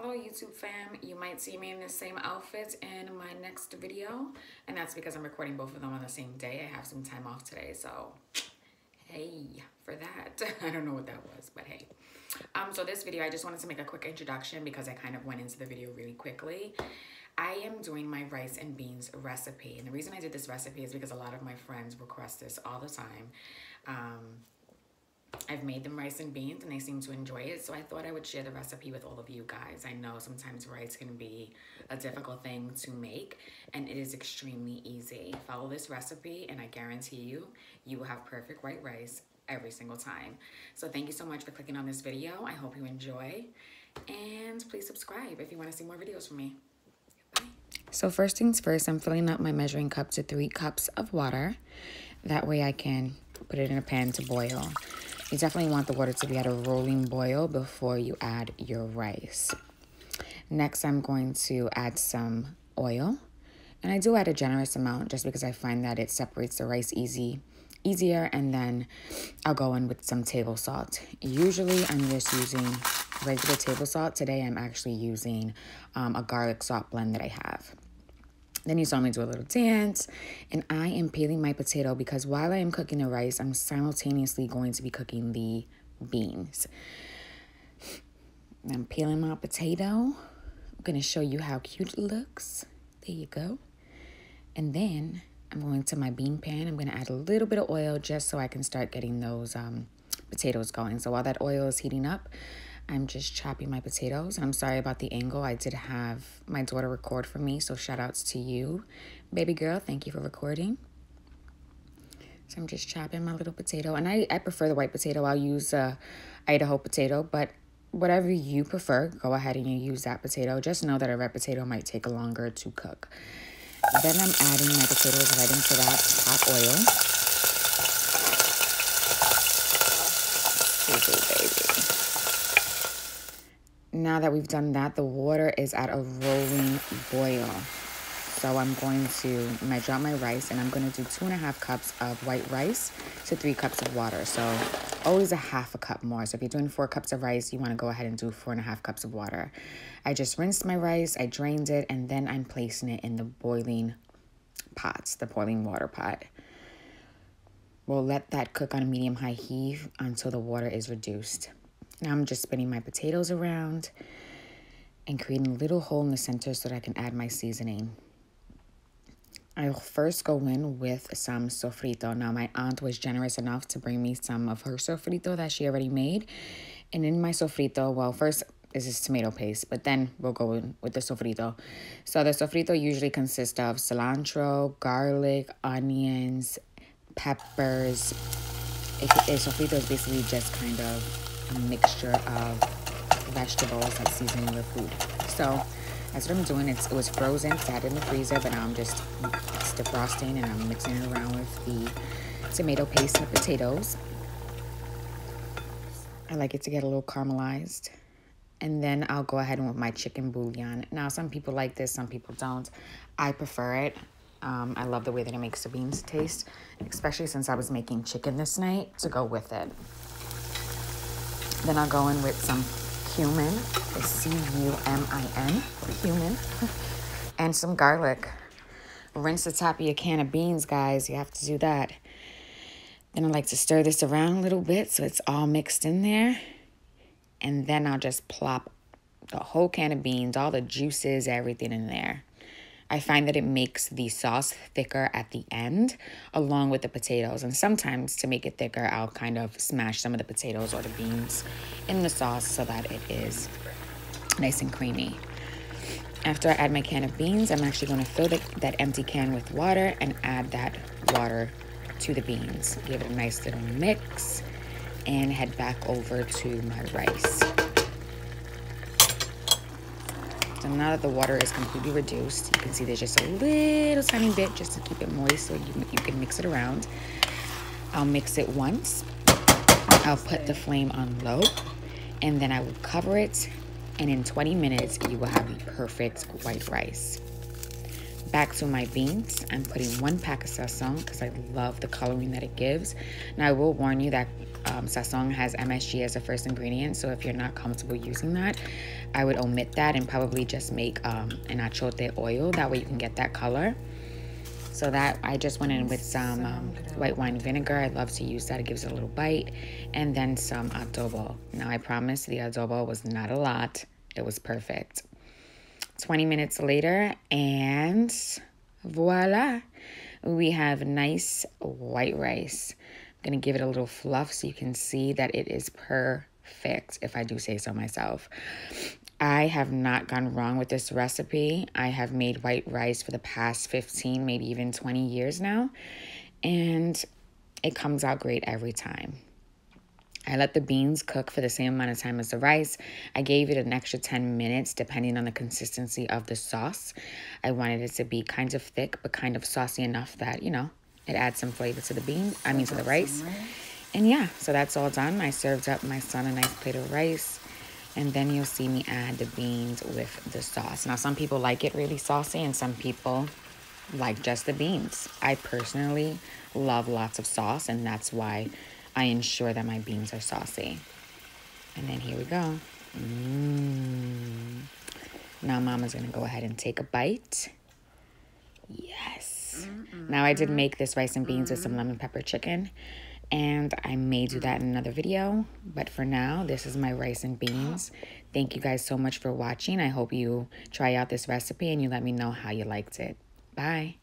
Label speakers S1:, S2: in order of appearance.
S1: Hello YouTube fam, you might see me in the same outfit in my next video, and that's because I'm recording both of them on the same day. I have some time off today, so hey for that. I don't know what that was, but hey. So this video, I just wanted to make a quick introduction because I kind of went into the video really quickly. I am doing my rice and beans recipe, and the reason I did this recipe is because a lot of my friends request this all the time. I've made them rice and beans and they seem to enjoy it, so I thought I would share the recipe with all of you guys. I know sometimes rice can be a difficult thing to make, and it is extremely easy. Follow this recipe and I guarantee you, you will have perfect white rice every single time. So thank you so much for clicking on this video. I hope you enjoy, and please subscribe if you want to see more videos from me. Bye. So first things first, I'm filling up my measuring cup to 3 cups of water. That way I can put it in a pan to boil. You definitely want the water to be at a rolling boil before you add your rice. Next, I'm going to add some oil. And I do add a generous amount just because I find that it separates the rice easier. And then I'll go in with some table salt. Usually, I'm just using regular table salt. Today, I'm actually using a garlic salt blend that I have. Then you saw me do a little dance, and I am peeling my potato because while I am cooking the rice, I'm simultaneously going to be cooking the beans. I'm peeling my potato. I'm going to show you how cute it looks. There you go. And then I'm going to my bean pan. I'm going to add a little bit of oil just so I can start getting those potatoes going. So while that oil is heating up, I'm just chopping my potatoes. I'm sorry about the angle. I did have my daughter record for me, so shout outs to you, baby girl. Thank you for recording. So I'm just chopping my little potato, and I prefer the white potato. I'll use Idaho potato, but whatever you prefer, go ahead and you use that potato. Just know that a red potato might take longer to cook. Then I'm adding my potatoes right into that hot oil. Baby. Now that we've done that, the water is at a rolling boil. So I'm going to measure out my rice, and I'm going to do 2.5 cups of white rice to 3 cups of water. So always a half a cup more. So if you're doing 4 cups of rice, you want to go ahead and do 4.5 cups of water. I just rinsed my rice, I drained it, and then I'm placing it in the boiling pots, the boiling water pot. We'll let that cook on a medium-high heat until the water is reduced. Now I'm just spinning my potatoes around and creating a little hole in the center so that I can add my seasoning. I'll first go in with some sofrito. Now my aunt was generous enough to bring me some of her sofrito that she already made. And in my sofrito, well, first this is tomato paste, but then we'll go in with the sofrito. So the sofrito usually consists of cilantro, garlic, onions, peppers. Sofrito is basically just kind of a mixture of vegetables that season your food. So that's what I'm doing. It was frozen, it's had in the freezer, but now I'm just defrosting and I'm mixing it around with the tomato paste and the potatoes. I like it to get a little caramelized. And then I'll go ahead and with my chicken bouillon. Now some people like this, some people don't. I prefer it. I love the way that it makes the beans taste, especially since I was making chicken this night to go with it. Then I'll go in with some cumin, it's C-U-M-I-N, cumin, and some garlic. Rinse the top of your can of beans, guys. You have to do that. Then I like to stir this around a little bit so it's all mixed in there. And then I'll just plop the whole can of beans, all the juices, everything in there. I find that it makes the sauce thicker at the end along with the potatoes. And sometimes to make it thicker, I'll kind of smash some of the potatoes or the beans in the sauce so that it is nice and creamy. After I add my can of beans, I'm actually going to fill that empty can with water and add that water to the beans. Give it a nice little mix and head back over to my rice. So now that the water is completely reduced, you can see there's just a little tiny bit just to keep it moist so you can mix it around. I'll mix it once. I'll put the flame on low, and then I will cover it, and in 20 minutes, you will have the perfect white rice. Back to my beans, I'm putting 1 pack of sazon because I love the coloring that it gives. Now I will warn you that sazon has MSG as a first ingredient, so if you're not comfortable using that, I would omit that and probably just make an achote oil. That way you can get that color. So that I just went in with some white wine vinegar. I love to use that. It gives it a little bite. And then some adobo. Now I promise the adobo was not a lot. It was perfect. 20 minutes later, and voila. We have nice white rice. I'm going to give it a little fluff so you can see that it is perfect, if I do say so myself. I have not gone wrong with this recipe. I have made white rice for the past 15, maybe even 20 years now, and it comes out great every time. I let the beans cook for the same amount of time as the rice. I gave it an extra 10 minutes depending on the consistency of the sauce. I wanted it to be kind of thick but kind of saucy enough that, you know, it adds some flavor to the to the rice. And yeah, so that's all done. I served up my son a nice plate of rice. And then you'll see me add the beans with the sauce. Now, some people like it really saucy and some people like just the beans. I personally love lots of sauce, and that's why I ensure that my beans are saucy. And then here we go. Now Mama's gonna go ahead and take a bite. Yes. Now I did make this rice and beans with some lemon pepper chicken, and I may do that in another video. But for now, this is my rice and beans. Thank you guys so much for watching. I hope you try out this recipe and you let me know how you liked it. Bye.